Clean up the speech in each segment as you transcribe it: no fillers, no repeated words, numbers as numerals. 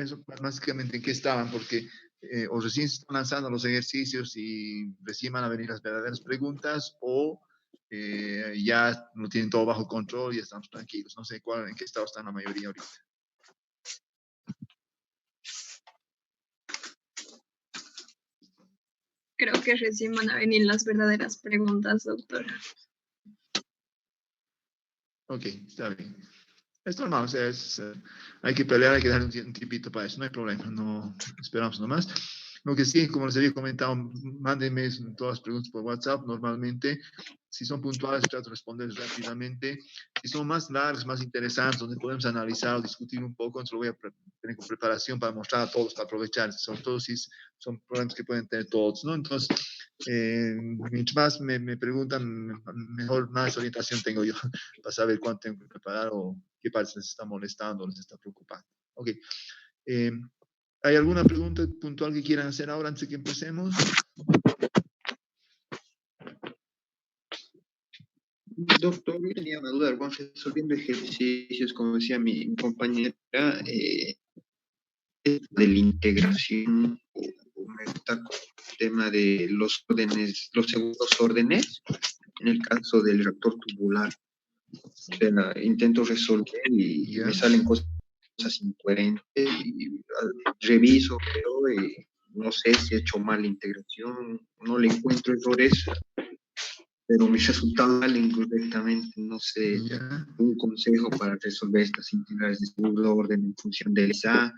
eso, básicamente en qué estaban, porque o recién se están lanzando los ejercicios y recién van a venir las verdaderas preguntas, o ya lo tienen todo bajo control y estamos tranquilos. No sé en qué estado están la mayoría ahorita. Creo que recién van a venir las verdaderas preguntas, doctora. Ok, está bien. Es normal, o sea, hay que pelear, hay que darle un tiempito para eso, no hay problema, no esperamos nomás. Lo que sí, como les había comentado, mándenme todas las preguntas por WhatsApp. Normalmente, si son puntuales, trato de responder rápidamente. Si son más largas, más interesantes, donde podemos analizar o discutir un poco, entonces lo voy a tener con preparación para mostrar a todos, para aprovechar, sobre todo si son problemas que pueden tener todos, ¿no? Entonces, mientras más me preguntan, mejor, más orientación tengo yo para saber cuánto tengo que preparar o qué partes les está molestando, les está preocupando. Ok. ¿Hay alguna pregunta puntual que quieran hacer ahora antes de que empecemos? Doctor, yo tenía una duda, vamos resolviendo ejercicios, como decía mi compañera, de la integración, me gusta con el tema de los órdenes, los segundos órdenes, en el caso del reactor tubular. O sea, intento resolver y me salen cosas incoherentes y reviso, pero no sé si he hecho mal la integración, no le encuentro errores, pero mis resultados salen correctamente. No sé, un consejo para resolver estas integrales de segundo orden en función del SA.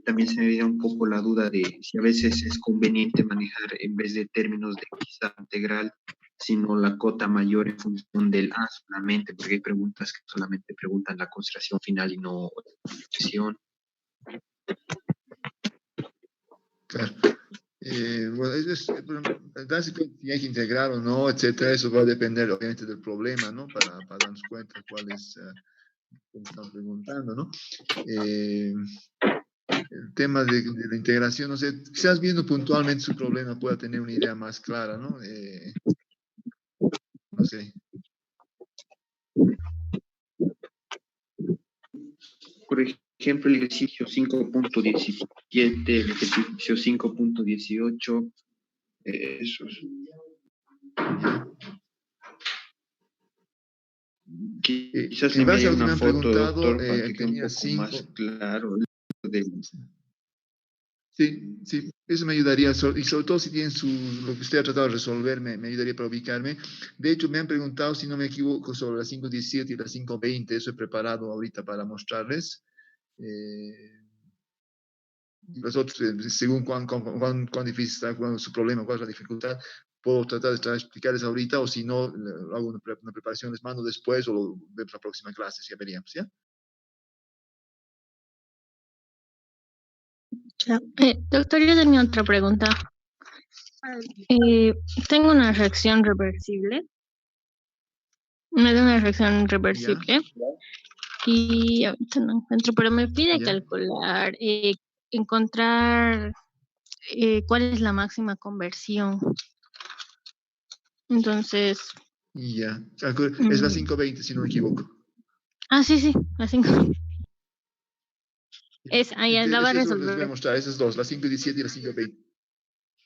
También se me viene un poco la duda de si a veces es conveniente manejar en vez de términos de quizá integral, sino la cota mayor en función del A solamente, porque hay preguntas que solamente preguntan la constelación final y no la expresión. Claro. Bueno, si hay que integrar o no, etcétera, eso va a depender obviamente del problema, ¿no? Para darnos cuenta cuál es lo que están preguntando, ¿no? El tema de la integración, no sé, quizás viendo puntualmente su problema pueda tener una idea más clara, ¿no? No sé. Por ejemplo, el ejercicio 5.17, el ejercicio 5.18, esos. Quizás En base enviaría a lo que me una han foto, preguntado, doctor, para que quede un tenía poco 5. más claro. Sí, sí, eso me ayudaría, y sobre todo si tienen lo que usted ha tratado de resolver, me ayudaría para ubicarme. De hecho, me han preguntado, si no me equivoco, sobre la 5.17 y la 5.20, eso he preparado ahorita para mostrarles. Los otros, según cuán difícil está, cuál es su problema, cuál es la dificultad, puedo tratar de explicarles ahorita, o si no, hago una preparación, les mando después, o lo vemos la próxima clase, ya veríamos, ¿ya? Doctor, yo tenía otra pregunta. Tengo una reacción reversible. Me da una reacción reversible. Y ahorita no encuentro, pero me pide calcular, encontrar cuál es la máxima conversión. Entonces... Ya, es la 5.20, si no me equivoco. Ah, sí, la 5. Ahí la va a resolver. Les voy a mostrar, esas dos, la 5.17 y la 5.20.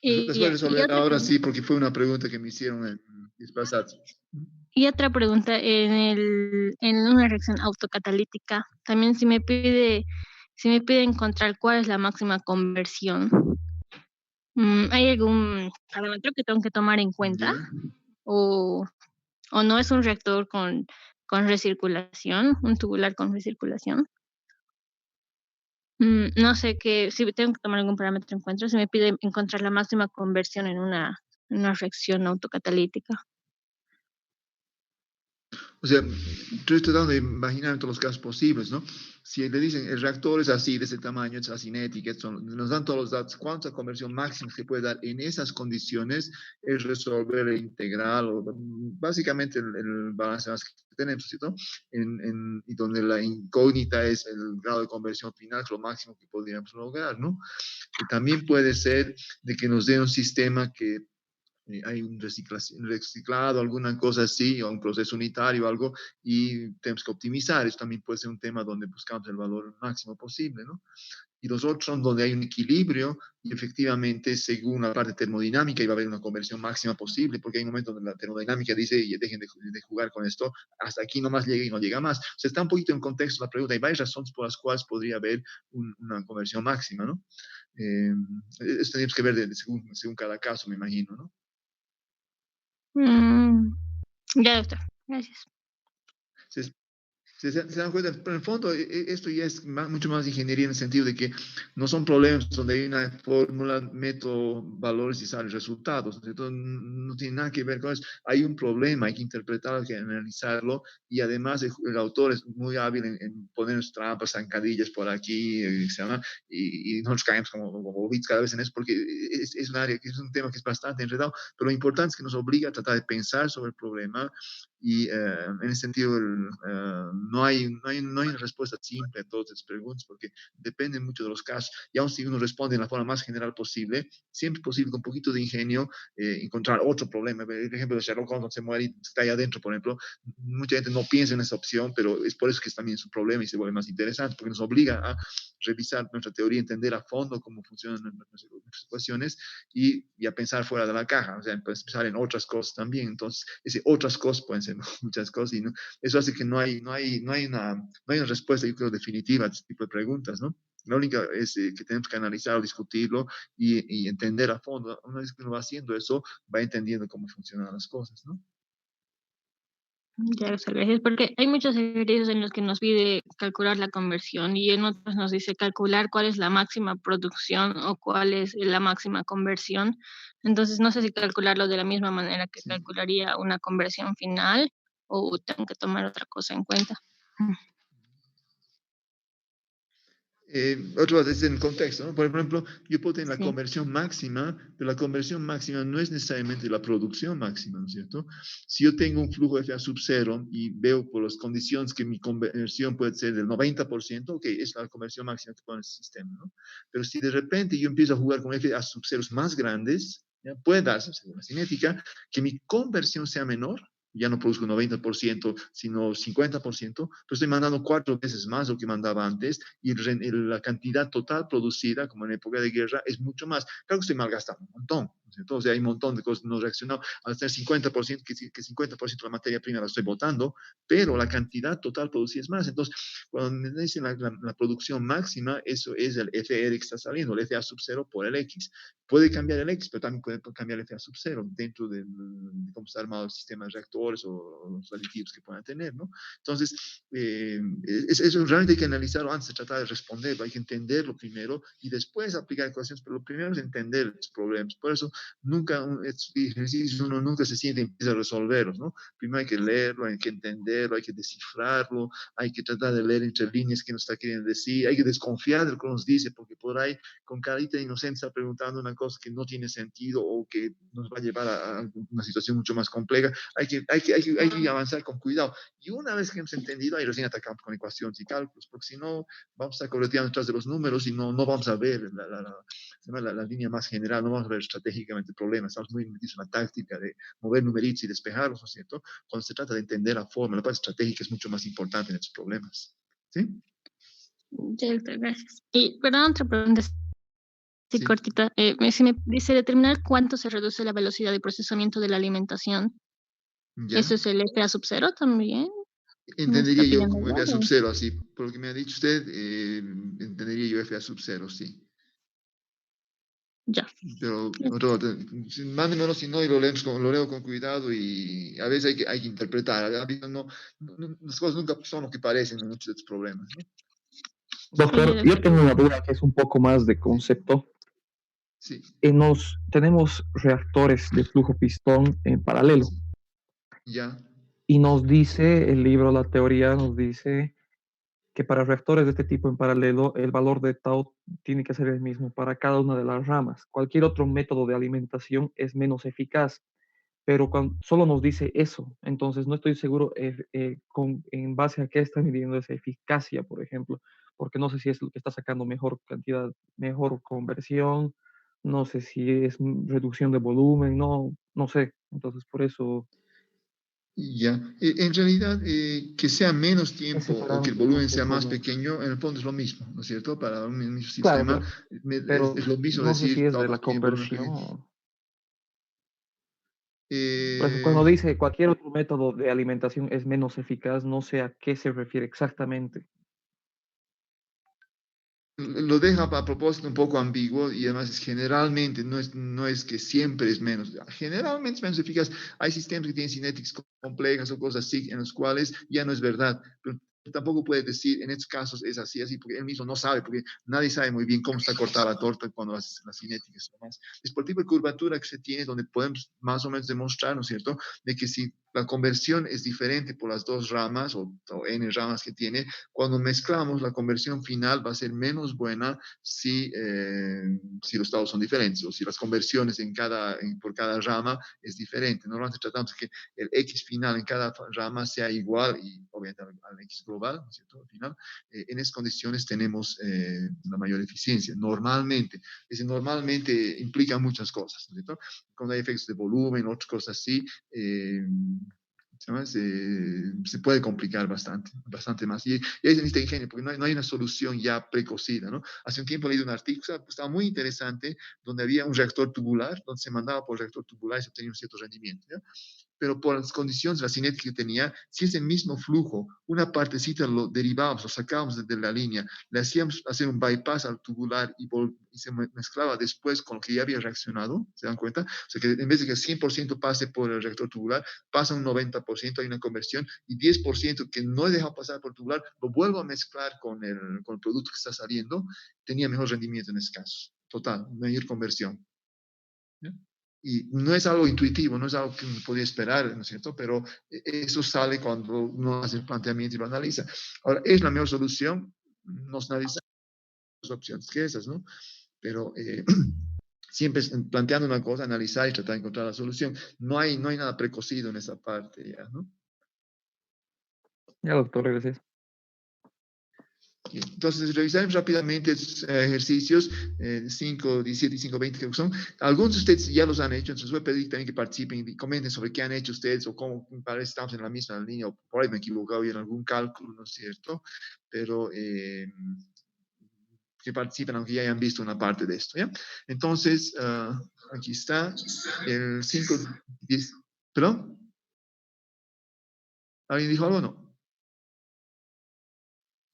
Les voy a Y resolver ahora sí, porque fue una pregunta que me hicieron en desplazados. Y otra pregunta, en una reacción autocatalítica, también si me pide encontrar cuál es la máxima conversión, ¿hay algún parámetro que tengo que tomar en cuenta? ¿O no es un reactor con recirculación, un tubular con recirculación? No sé si tengo que tomar algún parámetro en cuenta, si me pide encontrar la máxima conversión en una reacción autocatalítica. O sea, estoy tratando de imaginar todos los casos posibles, ¿no? Si le dicen, el reactor es así, de ese tamaño, es cinética, nos dan todos los datos, cuánta conversión máxima se puede dar en esas condiciones, es resolver el integral, o básicamente el balance más que tenemos, ¿cierto? Y donde la incógnita es el grado de conversión final, es lo máximo que podríamos lograr, ¿no? Y también puede ser de que nos dé un sistema que hay un reciclado, alguna cosa así, o un proceso unitario o algo, y tenemos que optimizar. Eso también puede ser un tema donde buscamos el valor máximo posible, ¿no? y los otros son donde hay un equilibrio y efectivamente, según la parte termodinámica, iba a haber una conversión máxima posible, porque hay un momento donde la termodinámica dice, dejen de jugar con esto, hasta aquí nomás llega y no llega más. O sea, está un poquito en contexto la pregunta. Hay varias razones por las cuales podría haber una conversión máxima, ¿no? Esto tenemos que ver según cada caso, me imagino, ¿no? Ya, doctor. Gracias. Se, se dan cuenta, pero en el fondo esto ya es mucho más ingeniería en el sentido de que no son problemas donde hay una fórmula, meto valores y salen resultados. Entonces, no tiene nada que ver con eso. Hay un problema, hay que interpretarlo, hay que analizarlo y además el autor es muy hábil en poner trampas, zancadillas por aquí, y nos caemos como bits cada vez en eso porque es un área, es un tema que es bastante enredado, pero lo importante es que nos obliga a tratar de pensar sobre el problema y en ese sentido no hay una respuesta simple a todas estas preguntas porque depende mucho de los casos. Y aun si uno responde de la forma más general posible, siempre es posible con un poquito de ingenio encontrar otro problema. El ejemplo de Sherlock Holmes se muere y está ahí adentro, por ejemplo. Mucha gente no piensa en esa opción, pero es por eso que es también su problema y se vuelve más interesante, porque nos obliga a revisar nuestra teoría, entender a fondo cómo funcionan nuestras ecuaciones y a pensar fuera de la caja, o sea, pensar en otras cosas también. Entonces, otras cosas pueden ser muchas cosas y no, eso hace que no hay una respuesta, yo creo, definitiva a este tipo de preguntas, ¿no? La única es que tenemos que analizar o discutirlo y entender a fondo. Una vez que uno va haciendo eso, va entendiendo cómo funcionan las cosas, ¿no? Ya, doctor, gracias. Porque hay muchos ejercicios en los que nos pide calcular la conversión y en otros nos dice calcular cuál es la máxima producción o cuál es la máxima conversión. Entonces, no sé si calcularlo de la misma manera que Sí. calcularía una conversión final o tengo que tomar otra cosa en cuenta. Otro es en contexto, ¿no? Por ejemplo, yo puedo tener la Sí. conversión máxima, pero la conversión máxima no es necesariamente la producción máxima, ¿no es cierto? Si yo tengo un flujo FA sub 0 y veo por las condiciones que mi conversión puede ser del 90%, ok, es la conversión máxima que pone el sistema, ¿no? Pero si de repente yo empiezo a jugar con FA sub 0 más grandes, ¿ya? Puede darse, según la cinética, que mi conversión sea menor, ya no produzco 90%, sino 50%, pero estoy mandando 4 veces más de lo que mandaba antes y la cantidad total producida, como en época de guerra, es mucho más. Claro que estoy malgastando un montón. Entonces hay un montón de cosas no reaccionadas. Al tener 50%, que 50% de la materia prima la estoy botando, pero la cantidad total producida es más. Entonces, cuando me dicen la producción máxima, eso es el FR que está saliendo, el FA sub 0 por el X. Puede cambiar el X, pero también puede cambiar el FA sub 0 dentro de cómo está armado el sistema de reactores o los aditivos que puedan tener, ¿no? Entonces, eso realmente hay que analizarlo antes de tratar de responderlo, hay que entenderlo primero y después aplicar ecuaciones, pero lo primero es entender los problemas. Por eso, estos ejercicios uno nunca se siente y empieza a resolverlos, ¿no? Primero hay que leerlo, hay que entenderlo, hay que descifrarlo, hay que tratar de leer entre líneas qué nos está queriendo decir, hay que desconfiar de lo que nos dice, porque por ahí con carita inocente está preguntando una cosa que no tiene sentido o que nos va a llevar a una situación mucho más compleja. Hay que avanzar con cuidado. Y una vez que hemos entendido, ahí recién atacamos con ecuaciones y cálculos, porque si no, vamos a estar correteando detrás de los números y no vamos a ver la línea más general, no vamos a ver estratégicamente problemas. Estamos muy metidos en la táctica de mover numeritos y despejarlos, ¿no es cierto? Cuando se trata de entender la forma, la parte estratégica es mucho más importante en estos problemas. ¿Sí? Ya, doctor, gracias. Y perdón, otra pregunta así Sí. cortita. Si me dice determinar cuánto se reduce la velocidad de procesamiento de la alimentación, ¿Ya? ¿eso es el FA sub 0 también? ¿Me está Entendería yo pidiendo como FA sub igual? 0, así, por lo que me ha dicho usted, entendería yo FA sub 0, sí. Ya. Pero mándemelo si no y lo leo con cuidado y a veces hay que interpretar. A veces las cosas nunca son lo que parecen en muchos de estos problemas, ¿no? Doctor, Sí, yo tengo una duda que es un poco más de concepto. Sí, Tenemos reactores de flujo pistón en paralelo ya, y nos dice, el libro, la teoría nos dice que para reactores de este tipo en paralelo, el valor de tau tiene que ser el mismo para cada una de las ramas. Cualquier otro método de alimentación es menos eficaz, pero solo nos dice eso, entonces no estoy seguro en base a qué está midiendo esa eficacia, por ejemplo, porque no sé si es lo que está sacando mejor cantidad, mejor conversión, no sé si es reducción de volumen, no sé, entonces por eso Ya, en realidad, que sea menos tiempo o que el separando volumen se sea más come. pequeño, en el fondo es lo mismo, ¿no es cierto? Para un mismo Claro, sistema claro. es Pero lo mismo no sé si decir es de toma la tiempo, menos pequeño. conversión. Por eso, Eh, cuando dice cualquier otro método de alimentación es menos eficaz, no sé a qué se refiere exactamente. lo deja a propósito un poco ambiguo y además generalmente, no es que siempre es menos, generalmente es menos eficaz. Hay sistemas que tienen cinéticas complejas o cosas así en los cuales ya no es verdad, pero tampoco puede decir en estos casos es así, así, porque él mismo no sabe, porque nadie sabe muy bien cómo está cortada la torta cuando las cinéticas son más. Es por el tipo de curvatura que se tiene donde podemos más o menos demostrar, ¿no es cierto?, de que si la conversión es diferente por las dos ramas o n ramas que tiene, cuando mezclamos, la conversión final va a ser menos buena si los estados son diferentes o si las conversiones por cada rama es diferente. Normalmente tratamos de que el X final en cada rama sea igual y obviamente al X global, ¿no es cierto? Al final, en esas condiciones tenemos la mayor eficiencia. Normalmente, ese normalmente implica muchas cosas, ¿no es cierto? Cuando hay efectos de volumen, otras cosas así, se puede complicar bastante más. Y ahí se necesita ingenio, porque no hay una solución ya precocida, ¿no? Hace un tiempo leí un artículo, estaba muy interesante, donde había un reactor tubular, donde se mandaba por reactor tubular y se obtenía un cierto rendimiento, ¿ya? Pero por las condiciones, la cinética que tenía, si ese mismo flujo, una partecita lo derivábamos, lo sacábamos de la línea, le hacíamos hacer un bypass al tubular y se mezclaba después con lo que ya había reaccionado, ¿se dan cuenta? O sea que en vez de que el 100% pase por el reactor tubular, pasa un 90%, hay una conversión, y 10% que no he dejado pasar por tubular, lo vuelvo a mezclar con el producto que está saliendo, tenía mejor rendimiento en ese caso. Total, mayor conversión. ¿Ya? Y no es algo intuitivo, no es algo que uno podía esperar, ¿no es cierto? Pero eso sale cuando uno hace el planteamiento y lo analiza. Ahora, ¿es la mejor solución? Nos analizamos las opciones que esas, ¿no? Pero siempre planteando una cosa, analizar y tratar de encontrar la solución. No hay nada precocido en esa parte ya, ¿no? Ya, doctor, gracias. Entonces, revisaremos rápidamente estos ejercicios 5, 17 y 5, 20 creo que son. Algunos de ustedes ya los han hecho, entonces voy a pedir también que participen y comenten sobre qué han hecho ustedes o cómo parece estamos en la misma línea o por ahí me he equivocado en algún cálculo, ¿no es cierto? Pero que participen aunque ya hayan visto una parte de esto, ¿ya? Entonces, aquí está el 5, 10, ¿perdón? ¿Alguien dijo algo o no?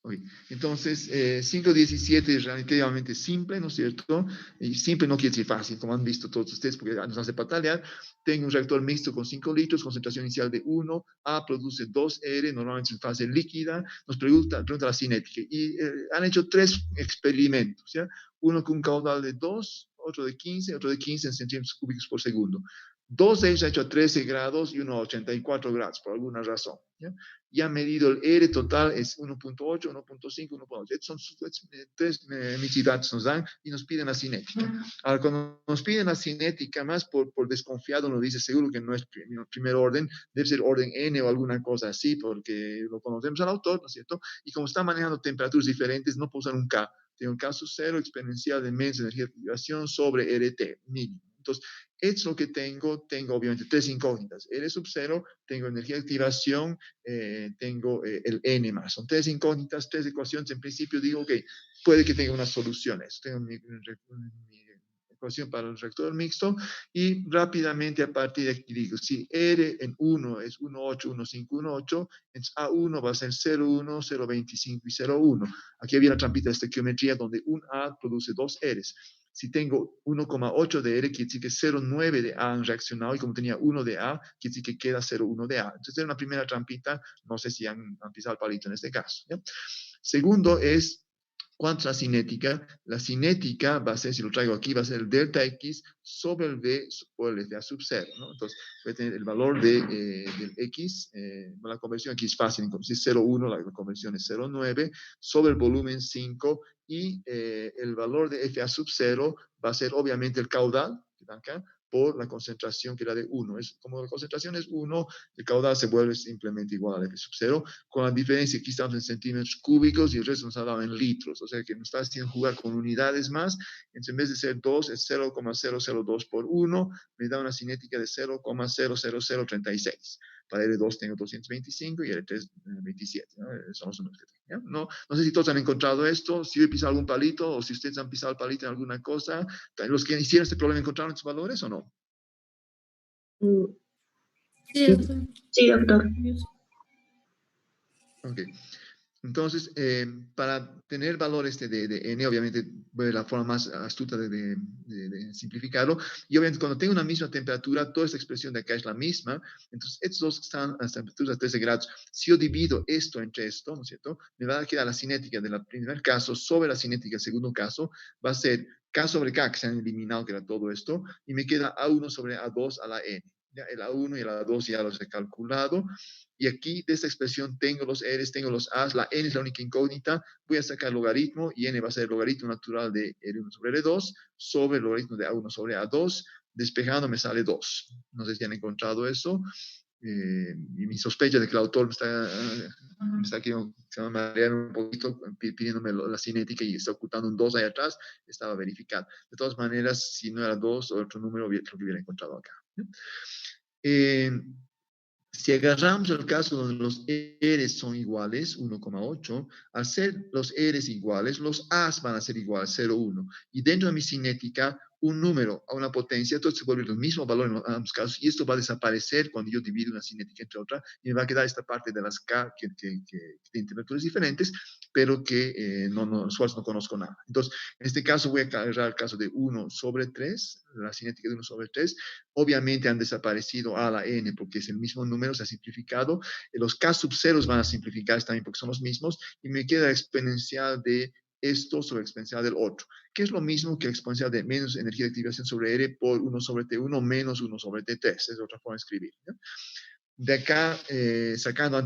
Okay. Entonces, 5.17 es relativamente simple, ¿no es cierto? Y simple no quiere decir fácil, como han visto todos ustedes, porque nos hace patalear. Tengo un reactor mixto con 5 litros, concentración inicial de 1, A produce 2R, normalmente en fase líquida. Nos pregunta la cinética. Y han hecho 3 experimentos, ¿ya? Uno con un caudal de 2, otro de 15, otro de 15 en centímetros cúbicos por segundo. 2 de ellos han hecho a 13 grados y uno a 84 grados, por alguna razón, ¿ya? Y han medido el R total, es 1.8, 1.5, 1.8. Estos son 3 misidatos nos dan y nos piden la cinética. Ahora, cuando nos piden la cinética, más por desconfiado, nos dice seguro que no es primer orden, debe ser orden N o alguna cosa así, porque lo conocemos al autor, ¿no es cierto? Y como está manejando temperaturas diferentes, no puedo usar un K. Tengo un K sub 0 exponencial de menos energía de activación sobre RT, mínimo. Entonces, es lo que tengo obviamente 3 incógnitas. R sub 0, tengo energía de activación, tengo el n más. Son 3 incógnitas, 3 ecuaciones. En principio digo que puede que tenga unas soluciones. Tengo mi ecuación para el reactor mixto y rápidamente a partir de aquí digo, si R en 1 es 1,8, 1,5, 1,8, entonces A1 va a ser 0,1, 0,25 y 0,1. Aquí había la trampita de estequiometría donde un A produce 2 Rs. Si tengo 1,8 de R, quiere decir que 0,9 de A han reaccionado y como tenía 1 de A, quiere decir que queda 0,1 de A. Entonces, era una primera trampita, no sé si han pisado el palito en este caso, ¿ya? Segundo es, ¿cuánto es la cinética? La cinética va a ser, si lo traigo aquí, va a ser el delta X sobre el V por el FA sub 0, ¿no? Entonces, voy a tener el valor del X, la conversión aquí es fácil, entonces 0,1, la conversión es 0,9, sobre el volumen 5, y el valor de FA sub 0 va a ser obviamente el caudal, que está acá, por la concentración que era de 1. Como la concentración es 1, el caudal se vuelve simplemente igual a F sub 0, con la diferencia que aquí estamos en centímetros cúbicos y el resto nos ha dado en litros, o sea que nos está haciendo jugar con unidades más. Entonces, en vez de ser 2, es 0,002 por 1, me da una cinética de 0,00036. Para R2 tengo 225 y R3 27, ¿no? Son los números que tengo, ¿ya? No sé si todos han encontrado esto, si he pisado algún palito o si ustedes han pisado el palito en alguna cosa. ¿Los que hicieron este problema encontraron estos valores o no? Sí, doctor. Sí, doctor. Ok. Entonces, para tener valor de n, obviamente, voy a la forma más astuta de simplificarlo. Y obviamente, cuando tengo una misma temperatura, toda esta expresión de acá es la misma. Entonces, estos dos están a temperaturas de 13 grados. Si yo divido esto entre esto, ¿no es cierto? Me va a quedar la cinética del primer caso sobre la cinética del segundo caso. Va a ser K sobre K, que se han eliminado, que era todo esto. Y me queda A1 sobre A2 a la N. Ya, el A1 y el A2 ya los he calculado. Y aquí de esta expresión tengo los R's, tengo los A's, la N es la única incógnita, voy a sacar logaritmo y N va a ser el logaritmo natural de R1 sobre R2 sobre el logaritmo de A1 sobre A2, despejando me sale 2. No sé si han encontrado eso. Y mi sospecha de que el autor me está aquí, se va a marear un poquito pidiéndome la cinética y está ocultando un 2 ahí atrás, estaba verificado. De todas maneras, si no era 2 o otro número, creo que hubiera encontrado acá. Si agarramos el caso donde los R's son iguales, 1,8, al ser los R's iguales, los A's van a ser iguales, 0,1. Y dentro de mi cinética, un número a una potencia, entonces se vuelve el mismo valor en ambos casos, y esto va a desaparecer cuando yo divido una cinética entre otra, y me va a quedar esta parte de las K que tienen temperaturas diferentes, pero que los cuales no conozco nada. Entonces, en este caso voy a agarrar el caso de 1 sobre 3, la cinética de 1 sobre 3. Obviamente han desaparecido A a la N porque es el mismo número, se ha simplificado. Los K sub ceros van a simplificarse también porque son los mismos, y me queda la exponencial de esto sobre exponencial del otro, que es lo mismo que exponencial de menos energía de activación sobre R por 1 sobre T1 menos 1 sobre T3. Es otra forma de escribir, ¿no? De acá, sacando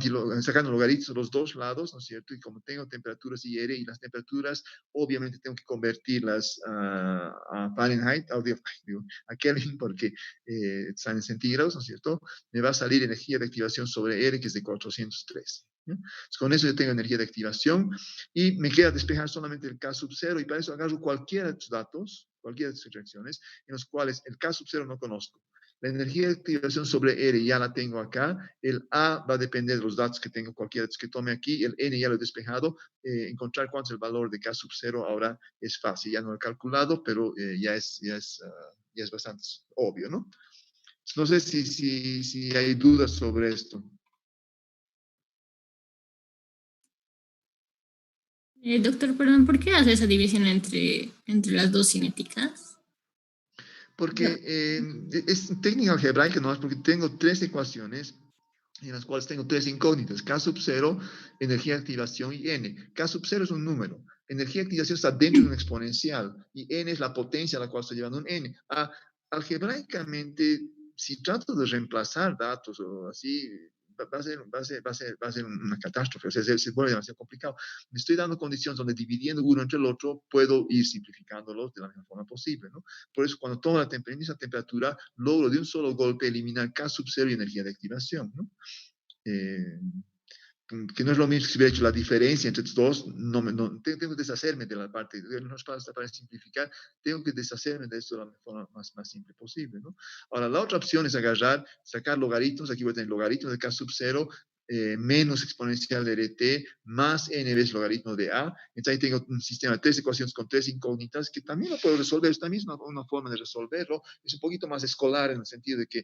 logaritmos de los dos lados, ¿no es cierto? Y como tengo temperaturas y R, y las temperaturas, obviamente tengo que convertirlas a Fahrenheit, a Kelvin, porque están en centígrados, ¿no es cierto? Me va a salir energía de activación sobre R, que es de 403. ¿No? Entonces, con eso yo tengo energía de activación, y me queda despejar solamente el K sub 0, y para eso agarro cualquiera de estos datos, cualquiera de estas reacciones, en los cuales el K sub 0 no conozco. La energía de activación sobre R ya la tengo acá. El A va a depender de los datos que tengo, cualquiera que tome aquí. El N ya lo he despejado. Encontrar cuánto es el valor de K sub 0 ahora es fácil. Ya no lo he calculado, pero ya es bastante obvio, ¿no? No sé si hay dudas sobre esto. Doctor, perdón, ¿por qué hace esa división entre las dos cinéticas? Porque es técnica algebraica, no es porque tengo tres ecuaciones en las cuales tengo tres incógnitas: K sub 0, energía de activación y N. K sub 0 es un número. Energía de activación está dentro de un exponencial y N es la potencia a la cual estoy llevando un N. Algebraicamente, si trato de reemplazar datos o así, va a ser una catástrofe, o sea, se vuelve demasiado complicado. Me estoy dando condiciones donde dividiendo uno entre el otro puedo ir simplificándolos de la mejor forma posible, ¿no? Por eso cuando tomo la misma temperatura, logro de un solo golpe eliminar K sub 0 y energía de activación, ¿no? Que no es lo mismo que si hubiera hecho la diferencia entre estos dos, tengo que deshacerme de la parte, no es para simplificar, tengo que deshacerme de esto de la forma más simple posible, ¿no? Ahora, la otra opción es sacar logaritmos. Aquí voy a tener logaritmo de K sub 0 menos exponencial de RT más n veces logaritmo de A. Entonces ahí tengo un sistema de tres ecuaciones con tres incógnitas que también lo puedo resolver. Esta misma una forma de resolverlo. Es un poquito más escolar en el sentido de que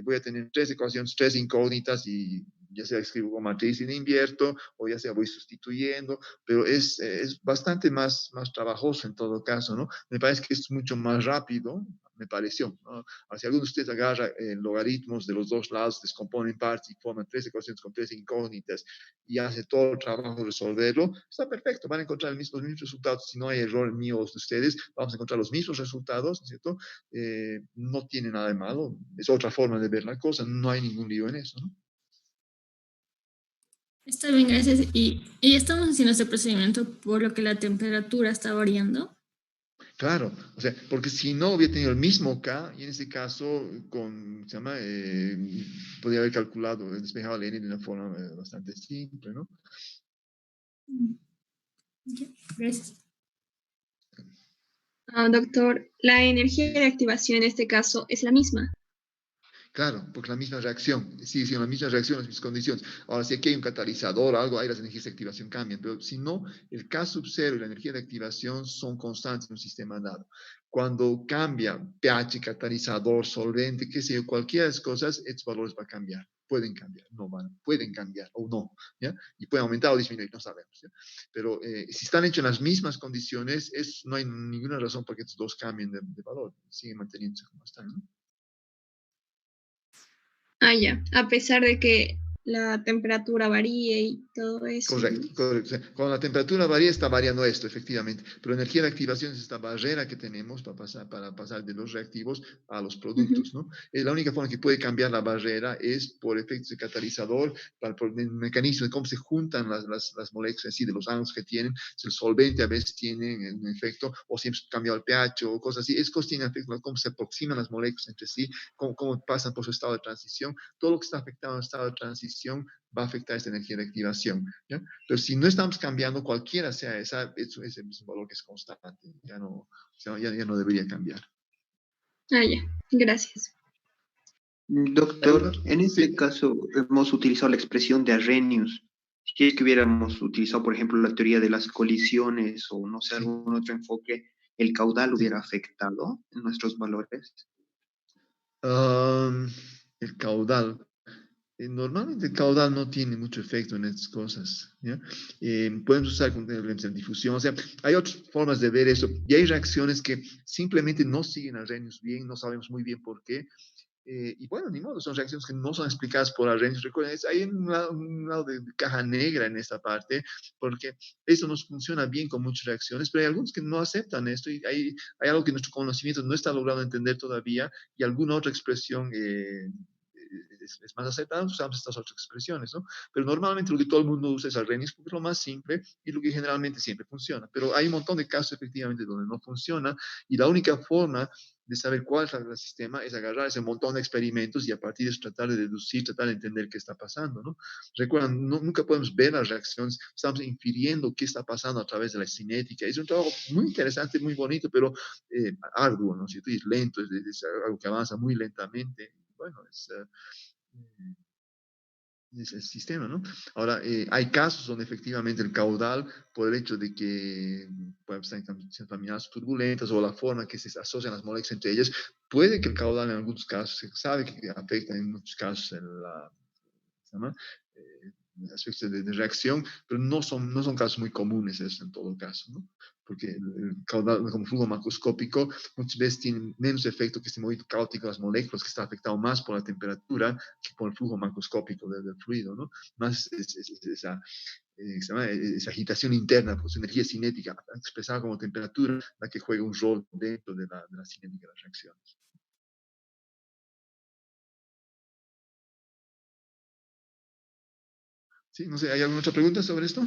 voy a tener tres ecuaciones, tres incógnitas, y ya sea escribo con matriz y le invierto, o ya sea voy sustituyendo, pero es bastante más trabajoso en todo caso, ¿no? Me parece que es mucho más rápido, me pareció, ¿no? Si alguno de ustedes agarra logaritmos de los dos lados, descompone en partes y forma tres ecuaciones con tres incógnitas y hace todo el trabajo de resolverlo, está perfecto, van a encontrar los mismos resultados. Si no hay error mío o de ustedes, vamos a encontrar los mismos resultados, ¿no es cierto? No tiene nada de malo, es otra forma de ver la cosa, no hay ningún lío en eso, ¿no? Está bien, gracias. Y estamos haciendo este procedimiento por lo que la temperatura está variando. Claro, o sea, porque si no hubiera tenido el mismo K, y en ese caso, podría haber calculado, despejado el N de una forma bastante simple, ¿no? Gracias. Doctor, la energía de activación en este caso es la misma. Claro, porque la misma reacción, sigue siendo la misma reacción, las mismas condiciones. Ahora, si aquí hay un catalizador o algo, ahí las energías de activación cambian, pero si no, el K sub 0 y la energía de activación son constantes en un sistema dado. Cuando cambia pH, catalizador, solvente, qué sé yo, cualquiera de las cosas, estos valores van a cambiar. Pueden cambiar, no van, pueden cambiar o no, ¿ya? Y pueden aumentar o disminuir, no sabemos, ¿ya? Pero si están hechos en las mismas condiciones, no hay ninguna razón para que estos dos cambien de valor, siguen manteniéndose como están, ¿no? Ah, ya. A pesar de que la temperatura varíe y todo eso. Correcto, correcto. O sea, cuando la temperatura varía, está variando esto, efectivamente. Pero energía de activación es esta barrera que tenemos para pasar de los reactivos a los productos, ¿no? La única forma que puede cambiar la barrera es por efectos de catalizador, por el mecanismo de cómo se juntan las moléculas, así, de los átomos que tienen. Si el solvente a veces tiene un efecto, o si hemos cambiado el pH o cosas así. Eso tiene efecto, cómo se aproximan las moléculas entre sí, cómo pasan por su estado de transición. Todo lo que está afectado en el estado de transición va a afectar esta energía de activación, ¿ya? Pero si no estamos cambiando, cualquiera sea esa, eso es un valor que es constante, ya no debería cambiar. Ah, ya. Gracias. Doctor, en este Sí. caso hemos utilizado la expresión de Arrhenius. Si es que hubiéramos utilizado, por ejemplo, la teoría de las colisiones o no sé, algún otro enfoque, ¿el caudal hubiera afectado en nuestros valores? El caudal. Normalmente el caudal no tiene mucho efecto en estas cosas, ¿ya? Podemos usar con difusión, o sea, hay otras formas de ver eso, y hay reacciones que simplemente no siguen a Arrhenius bien, no sabemos muy bien por qué, y bueno, ni modo, son reacciones que no son explicadas por Arrhenius. Recuerden, hay un lado de caja negra en esta parte, porque eso nos funciona bien con muchas reacciones, pero hay algunos que no aceptan esto, y hay algo que nuestro conocimiento no está logrando entender todavía, y alguna otra expresión es más aceptada, usamos estas otras expresiones, ¿no? Pero normalmente lo que todo el mundo usa es Arrhenius porque es lo más simple y lo que generalmente siempre funciona. Pero hay un montón de casos efectivamente donde no funciona, y la única forma de saber cuál es el sistema es agarrar ese montón de experimentos y a partir de eso tratar de deducir, tratar de entender qué está pasando, ¿no? Recuerdan, nunca podemos ver las reacciones, estamos infiriendo qué está pasando a través de la cinética. Es un trabajo muy interesante, muy bonito, pero arduo, ¿no? ¿Cierto? Y es lento, es algo que avanza muy lentamente. Bueno, es el sistema, ¿no? Ahora, hay casos donde efectivamente el caudal, por el hecho de que pueden estar contaminadas turbulentas o la forma que se asocian las moléculas entre ellas, puede que el caudal en algunos casos, se sabe que afecta en muchos casos ¿se llama? Aspectos de reacción, pero no son casos muy comunes eso en todo caso, ¿no? Porque el caudal como flujo macroscópico muchas veces tiene menos efecto que este movimiento caótico de las moléculas, que está afectado más por la temperatura que por el flujo macroscópico del fluido, ¿no? Más esa agitación interna, pues energía cinética expresada como temperatura, la que juega un rol dentro de la cinética de las reacciones. Sí, no sé, ¿hay alguna otra pregunta sobre esto?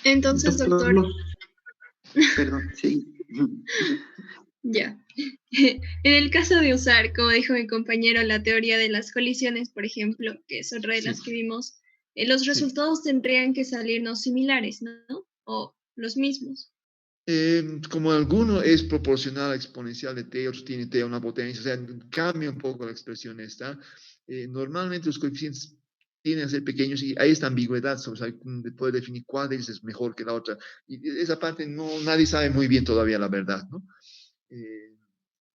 Entonces, doctor, Perdón, sí. ya. En el caso de usar, como dijo mi compañero, la teoría de las colisiones, por ejemplo, que es otra de las que vimos, los resultados tendrían que salirnos similares, ¿no? O los mismos. Como alguno es proporcional a exponencial de t, otro tiene t a una potencia, o sea, cambia un poco la expresión esta. Normalmente los coeficientes tienen a ser pequeños y hay esta ambigüedad, o sea, de poder definir cuál de ellos es mejor que la otra. Y esa parte nadie sabe muy bien todavía la verdad, ¿no?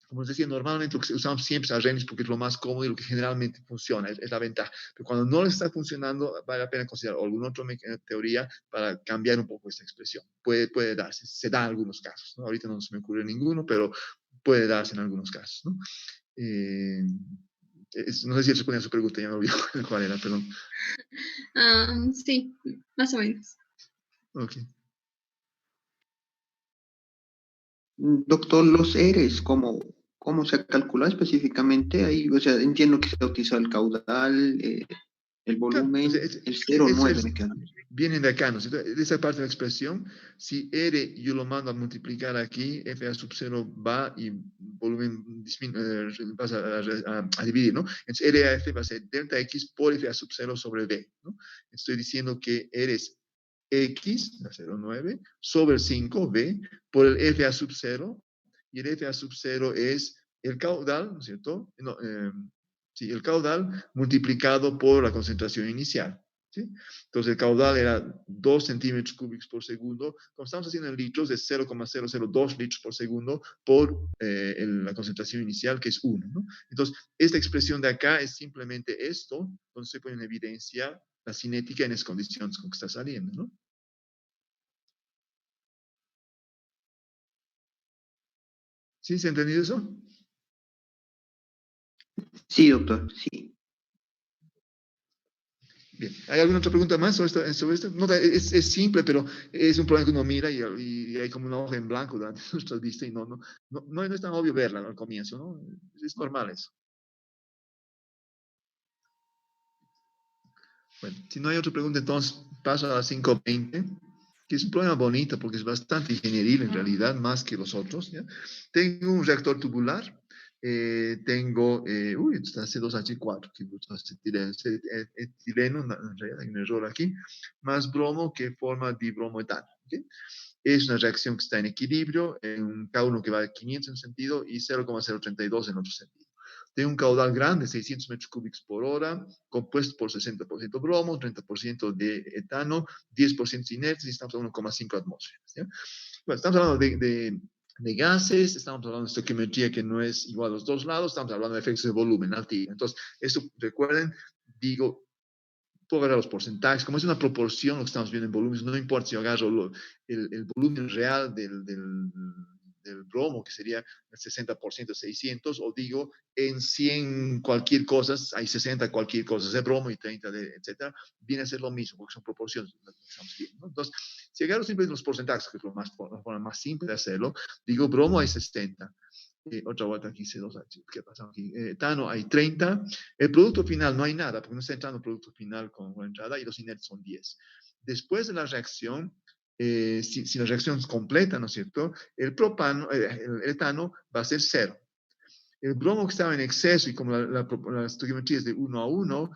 Como les decía, normalmente lo que usamos siempre es Arrhenius porque es lo más cómodo y lo que generalmente funciona, es la ventaja. Pero cuando no les está funcionando, vale la pena considerar alguna otra teoría para cambiar un poco esta expresión. Puede darse, se da en algunos casos, ¿no? Ahorita no se me ocurre ninguno, pero puede darse en algunos casos, ¿no? No sé si respondí a su pregunta, ya me olvidé cuál era, perdón. Sí, más o menos. Ok. Doctor, los ERES, ¿cómo se ha calculado específicamente? Ahí, o sea, entiendo que se ha utilizado el caudal, el volumen, o sea, el 0,9 me queda. Vienen de acá, ¿no? De esa parte de la expresión, si R yo lo mando a multiplicar aquí, FA sub 0 va y volumen vas a dividir, ¿no? Entonces RAF va a ser delta X por FA sub 0 sobre V, ¿no? Estoy diciendo que R es X, la 0,9, sobre el 5V por el FA sub 0, y el FA sub 0 es el caudal, ¿no es cierto? No, ¿sí? El caudal multiplicado por la concentración inicial. ¿Sí? Entonces el caudal era 2 centímetros cúbicos por segundo. Como estamos haciendo en litros, es 0,002 litros por segundo por la concentración inicial, que es 1. ¿no? Entonces, esta expresión de acá es simplemente esto, donde se pone en evidencia la cinética en las condiciones con que está saliendo. ¿no? ¿Sí? ¿Se ha entendido eso? Sí, doctor, sí. Bien. ¿Hay alguna otra pregunta más sobre esto? No, es simple, pero es un problema que uno mira y hay como una hoja en blanco durante nuestra vista y no es tan obvio verla al comienzo, ¿no? Es normal eso. Bueno, si no hay otra pregunta, entonces paso a las 5:20, que es un problema bonito porque es bastante ingenieril en realidad, más que los otros. ¿ya? Tengo un reactor tubular. Tengo, está C2H4, que es etileno, en realidad hay un error aquí, más bromo que forma dibromoetano. ¿okay? Es una reacción que está en equilibrio, en un K1 que va de 500 en un sentido y 0,032 en otro sentido. Tiene un caudal grande, 600 metros cúbicos por hora, compuesto por 60% bromo, 30% de etano, 10% inertes y estamos a 1,5 atmósferas. ¿ya? Bueno, estamos hablando de gases, estamos hablando de estoiquiometría que no es igual a los dos lados, estamos hablando de efectos de volumen, altiva. Entonces, eso, recuerden, digo, puedo agarrar los porcentajes, como es una proporción lo que estamos viendo en volúmenes, no importa si yo agarro el volumen real del bromo, que sería el 60% de 600, o digo, en 100 cualquier cosa, hay 60 cualquier cosa de bromo y 30 de, etcétera, viene a ser lo mismo, porque son proporciones lo que estamos viendo. ¿no? Entonces, si agarro simplemente los porcentajes, que es la forma más simple de hacerlo, digo, bromo hay 60, otra vuelta aquí, C2H, ¿qué pasa aquí? Etano hay 30, el producto final no hay nada, porque no está entrando el producto final con la entrada y los inertes son 10. Después de la reacción, si la reacción es completa, ¿no es cierto? El propano, el etano va a ser 0. El bromo que estaba en exceso y como la estoiquiometría es de 1 a 1,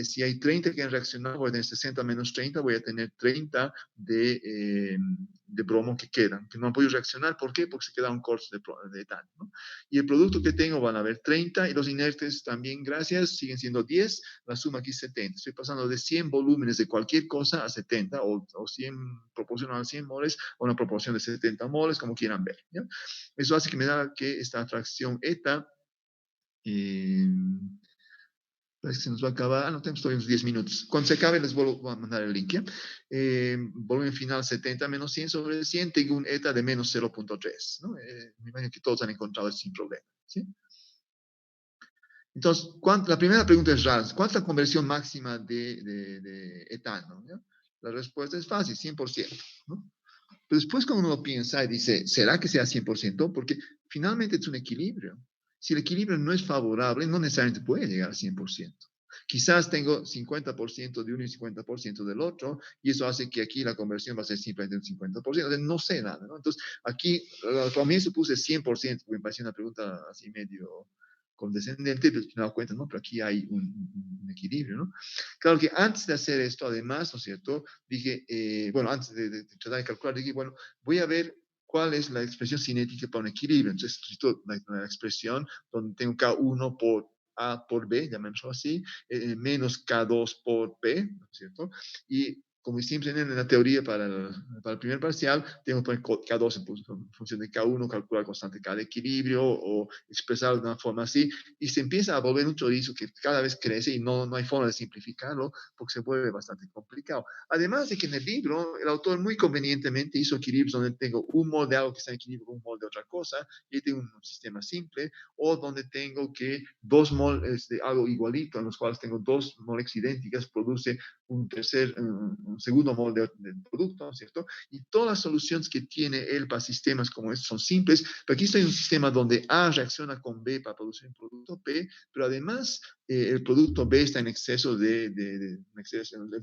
si hay 30 que han reaccionado, voy a tener 60 menos 30, voy a tener 30 de bromo que quedan, que no han podido reaccionar. ¿Por qué? Porque se quedaron cortos de etano. ¿no? Y el producto que tengo van a haber 30 y los inertes también, gracias, siguen siendo 10, la suma aquí es 70. Estoy pasando de 100 volúmenes de cualquier cosa a 70 o 100 proporcional a 100 moles o una proporción de 70 moles, como quieran ver. ¿ya? Eso hace que me da que esta fracción eta parece que se nos va a acabar. No tenemos todavía unos 10 minutos. Cuando se acabe, les vuelvo a mandar el link. ¿ya? Volumen final 70 menos 100 sobre 100. Tengo un eta de menos 0.3. ¿no? Me imagino que todos han encontrado eso sin problema. ¿sí? Entonces, la primera pregunta es rara. ¿Cuánta conversión máxima de etano? ¿ya? La respuesta es fácil, 100%. ¿no? Pero después cuando uno lo piensa y dice, ¿será que sea 100%? Porque finalmente es un equilibrio. Si el equilibrio no es favorable, no necesariamente puede llegar al 100%. Quizás tengo 50% de uno y 50% del otro, y eso hace que aquí la conversión va a ser simplemente un 50%. Entonces, no sé nada, ¿no? Entonces, aquí al comienzo puse 100%, porque me pareció una pregunta así medio condescendente, pero me he dado cuenta, ¿no? Pero aquí hay un equilibrio, ¿no? Claro que antes de hacer esto, además, ¿no es cierto? Dije, bueno, antes de tratar de calcular, dije, bueno, voy a ver cuál es la expresión cinética para un equilibrio. Entonces, escrito la expresión donde tengo K1 por A por B, llamémoslo así, menos K2 por P, ¿no es cierto? Y como siempre en la teoría para el primer parcial, tengo que poner K2 en función de K1, calcular constante K de equilibrio o expresarlo de una forma así, y se empieza a volver un chorizo que cada vez crece y no hay forma de simplificarlo porque se vuelve bastante complicado. Además de que en el libro el autor muy convenientemente hizo equilibrios donde tengo un mol de algo que está en equilibrio con un mol de otra cosa, y tengo un sistema simple, o donde tengo que 2 moles de algo igualito, en los cuales tengo 2 moles idénticas, produce un segundo mol del producto, ¿no es cierto? Y todas las soluciones que tiene él para sistemas como estos son simples, pero aquí estoy en un sistema donde A reacciona con B para producir un producto P, pero además el producto B está en exceso el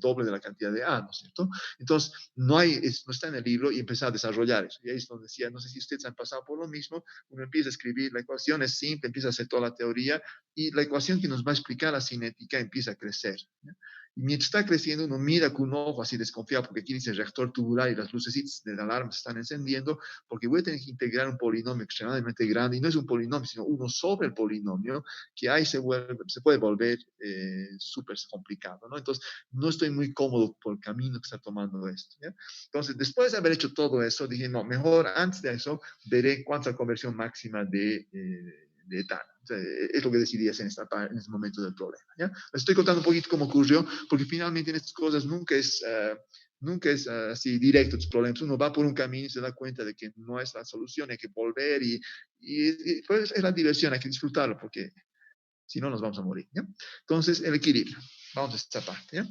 doble de la cantidad de A, ¿no es cierto? Entonces, no está en el libro y empezar a desarrollar eso. Y ahí es donde decía, no sé si ustedes han pasado por lo mismo, uno empieza a escribir, la ecuación es simple, empieza a hacer toda la teoría, y la ecuación que nos va a explicar la cinética empieza a crecer. ¿ya? Y mientras está creciendo, uno mira con un ojo así desconfiado, porque aquí dice reactor tubular y las lucecitas de la alarma se están encendiendo, porque voy a tener que integrar un polinomio extremadamente grande, y no es un polinomio, sino uno sobre el polinomio, que ahí se puede volver súper complicado, ¿no? Entonces, no estoy muy cómodo por el camino que está tomando esto, ¿ya? Entonces, después de haber hecho todo eso, dije, no, mejor antes de eso, veré cuánto es la conversión máxima de etano. O sea, es lo que decidí hacer en este momento del problema, ¿ya? Les estoy contando un poquito cómo ocurrió, porque finalmente en estas cosas nunca es así directo los problemas. Uno va por un camino y se da cuenta de que no es la solución, hay que volver y pues es la diversión, hay que disfrutarlo, porque si no nos vamos a morir, ¿ya? Entonces, el equilibrio. Vamos a esta parte, ¿ya?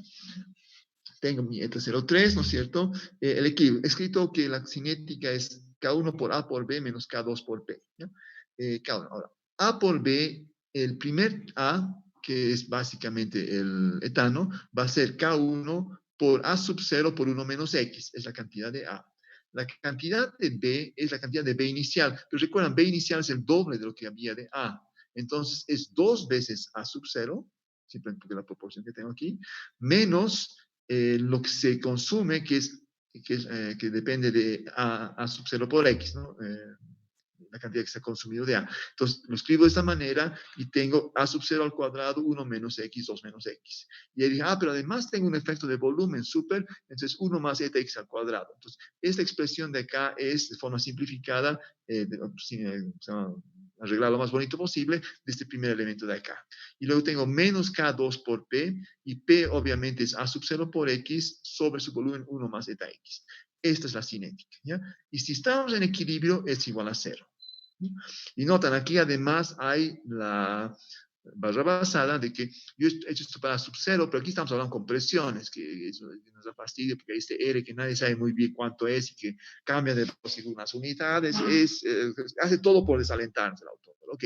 Tengo mi eta 03, ¿no es cierto? El equilibrio. He escrito que la cinética es K1 por A por B menos K2 por P, ¿ya? K1. Ahora, A por B, el primer A, que es básicamente el etano, va a ser K1 por A sub 0 por 1 menos X, es la cantidad de A. La cantidad de B es la cantidad de B inicial, pero recuerdan, B inicial es el doble de lo que había de A. Entonces, es 2 veces A sub 0, simplemente porque la proporción que tengo aquí, menos lo que se consume, que depende de A sub 0 por X, ¿no? La cantidad que se ha consumido de A. Entonces, lo escribo de esta manera y tengo A sub 0 al cuadrado, 1 menos X, 2 menos X. Y ahí dije, pero además tengo un efecto de volumen súper, entonces 1 más eta X al cuadrado. Entonces, esta expresión de acá es, de forma simplificada, arreglar lo más bonito posible de este primer elemento de acá. Y luego tengo menos K2 por P, y P obviamente es A sub 0 por X sobre su volumen 1 más eta X. Esta es la cinética, ¿ya? Y si estamos en equilibrio, es igual a 0. Y notan, aquí además hay la barra basada de que yo he hecho esto para sub 0, pero aquí estamos hablando con presiones, que eso nos da fastidio, porque hay este R que nadie sabe muy bien cuánto es y que cambia de unas unidades, hace todo por desalentarse el autor. Ok,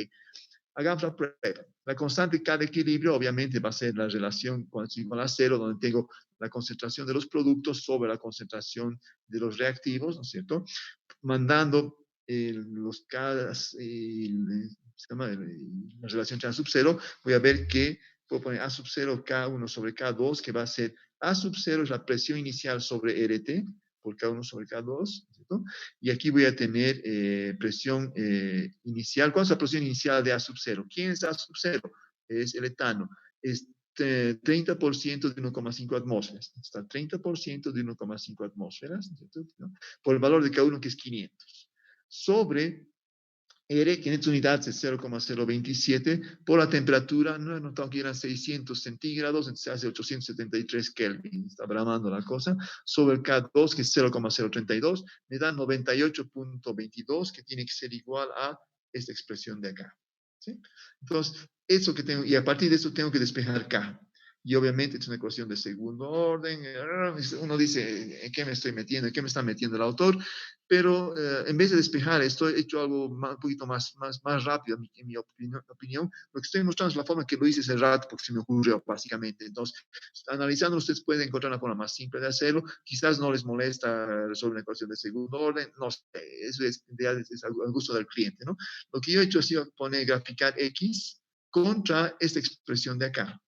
hagamos la prueba. La constante K de equilibrio obviamente va a ser la relación cuando es igual a 0, donde tengo la concentración de los productos sobre la concentración de los reactivos, ¿no es cierto? Mandando los K, la relación entre A sub 0, voy a ver que puedo poner A sub 0 K1 sobre K2, que va a ser A sub 0 es la presión inicial sobre RT, por K1 sobre K2, ¿cierto? Y aquí voy a tener presión inicial. ¿Cuál es la presión inicial de A sub 0? ¿Quién es A sub 0? Es el etano. Es 30% de 1,5 atmósferas. Está 30% de 1,5 atmósferas, ¿cierto? Por el valor de K1 que es 500. Sobre R, 500 unidades es 0,027, por la temperatura, no he notado que eran 600 centígrados, entonces hace 873 Kelvin, está bramando la cosa, sobre el K2, que es 0,032, me da 98.22, que tiene que ser igual a esta expresión de acá, ¿sí? Entonces, eso que tengo, y a partir de eso tengo que despejar K. Y obviamente es una ecuación de segundo orden. Uno dice, ¿en qué me estoy metiendo? ¿En qué me está metiendo el autor? Pero en vez de despejar esto, he hecho algo un poquito más rápido, en mi opinión. Lo que estoy mostrando es la forma que lo hice hace rato, porque se me ocurrió, básicamente. Entonces, analizando, ustedes pueden encontrar una forma más simple de hacerlo. Quizás no les molesta resolver una ecuación de segundo orden. No sé, eso es al gusto del cliente, ¿no? Lo que yo he hecho ha sido graficar X contra esta expresión de acá,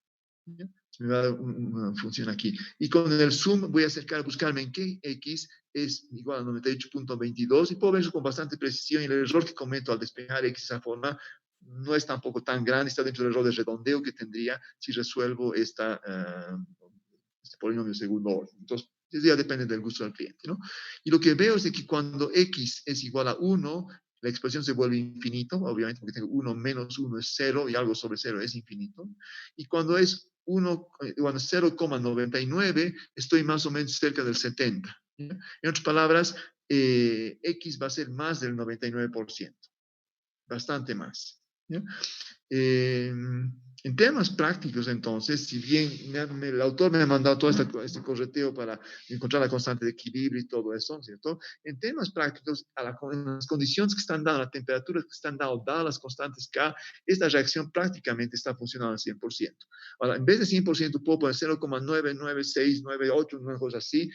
¿ya? Me va a dar una función aquí. Y con el zoom voy a acercar a buscarme en qué X es igual a 98.22 y puedo ver eso con bastante precisión. Y el error que cometo al despejar X de esa forma no es tampoco tan grande, está dentro del error de redondeo que tendría si resuelvo este polinomio de segundo orden. Entonces, eso ya depende del gusto del cliente, ¿no? Y lo que veo es de que cuando X es igual a 1, la expresión se vuelve infinito, obviamente porque tengo 1 menos 1 es 0 y algo sobre 0 es infinito. Y cuando es 0,99, estoy más o menos cerca del 70. ¿Ya? En otras palabras, X va a ser más del 99%, bastante más. ¿Ya? En temas prácticos, entonces, si bien el autor me ha mandado todo este correteo para encontrar la constante de equilibrio y todo eso, ¿cierto? En temas prácticos, en las condiciones que están dadas, las temperaturas que están dadas las constantes K, esta reacción prácticamente está funcionando al 100%. Ahora, en vez de 100%, puedo poner 0,99698, una cosa así,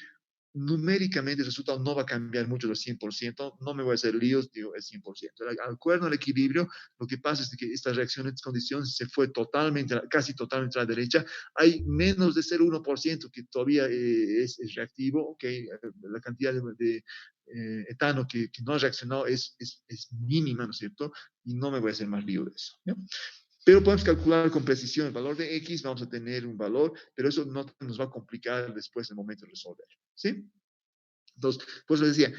numéricamente el resultado no va a cambiar mucho del 100%, no me voy a hacer líos, digo, el 100%. Al acuerdo al equilibrio, lo que pasa es que esta reacción en estas condiciones se fue totalmente, casi totalmente a la derecha. Hay menos de 0,1% que todavía es reactivo, okay. La cantidad de etano que no ha reaccionado es mínima, ¿no es cierto? Y no me voy a hacer más lío de eso, ¿no? Pero podemos calcular con precisión el valor de X, vamos a tener un valor, pero eso no nos va a complicar después en el momento de resolver, ¿sí? Entonces, pues les decía,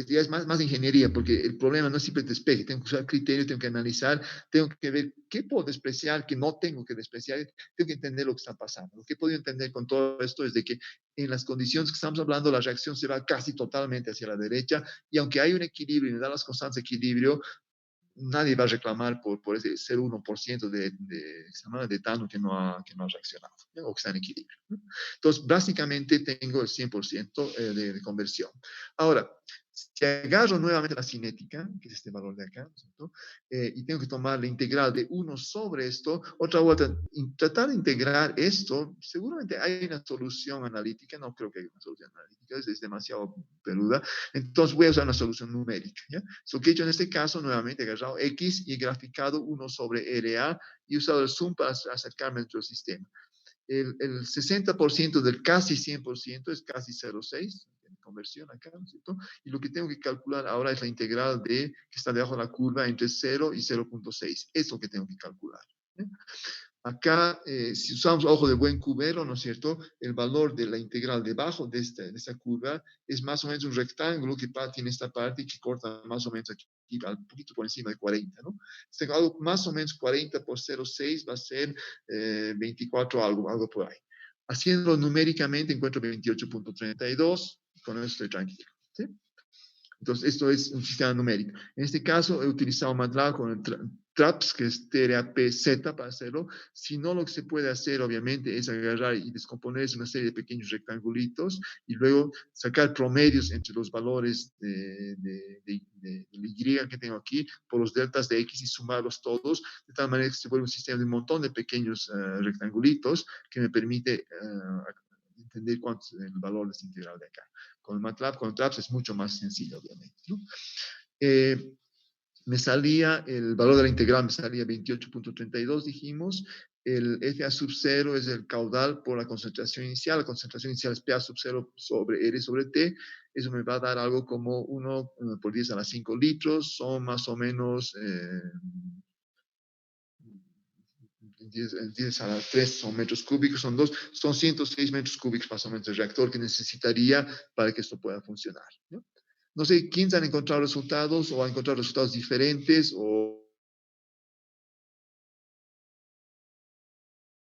ya es más ingeniería, porque el problema no es siempre despeje, tengo que usar criterios, tengo que analizar, tengo que ver qué puedo despreciar, qué no tengo que despreciar, tengo que entender lo que está pasando. Lo que he podido entender con todo esto es de que en las condiciones que estamos hablando, la reacción se va casi totalmente hacia la derecha, y aunque hay un equilibrio y me da las constantes de equilibrio, nadie va a reclamar por ese 0,1% de etano que no ha reaccionado, ¿no? O que está en equilibrio, ¿no? Entonces, básicamente tengo el 100% de conversión. Ahora, si agarro nuevamente la cinética, que es este valor de acá, ¿no? Y tengo que tomar la integral de 1 sobre esto, otra vuelta, tratar de integrar esto, seguramente hay una solución analítica, no creo que haya una solución analítica, es demasiado peluda, entonces voy a usar una solución numérica, ¿ya? Lo que he hecho en este caso, nuevamente, he agarrado X y he graficado 1 sobre RA y he usado el zoom para acercarme dentro del sistema. El 60% del casi 100% es casi 0,6, conversión acá, ¿no es cierto? Y lo que tengo que calcular ahora es la integral que está debajo de la curva entre 0 y 0,6. Es lo que tengo que calcular, ¿eh? Acá, si usamos ojo de buen cubero, ¿no es cierto? El valor de la integral debajo de esta curva es más o menos un rectángulo que tiene esta parte y que corta más o menos aquí, un poquito por encima de 40, ¿no? Algo más o menos 40 por 0,6 va a ser 24 algo por ahí. Haciéndolo numéricamente encuentro 28.32, con eso estoy tranquilo, ¿sí? Entonces, esto es un sistema numérico. En este caso, he utilizado MATLAB con el TRAPS, que es TRAPZ para hacerlo. Si no, lo que se puede hacer, obviamente, es agarrar y descomponer una serie de pequeños rectangulitos y luego sacar promedios entre los valores de Y que tengo aquí por los deltas de X y sumarlos todos, de tal manera que se vuelve un sistema de un montón de pequeños rectangulitos que me permite entender cuánto es el valor de esta integral de acá. Con MATLAB, con TRAPS es mucho más sencillo, obviamente, ¿no? Me salía, el valor de la integral me salía 28.32, dijimos. El FA sub 0 es el caudal por la concentración inicial. La concentración inicial es PA sub 0 sobre R sobre T. Eso me va a dar algo como 1 por 10 a la 5 litros. Son más o menos 10 a la 3 son metros cúbicos, son 106 metros cúbicos más o menos el reactor que necesitaría para que esto pueda funcionar, ¿no? No sé, ¿quiénes han encontrado resultados o han encontrado resultados diferentes o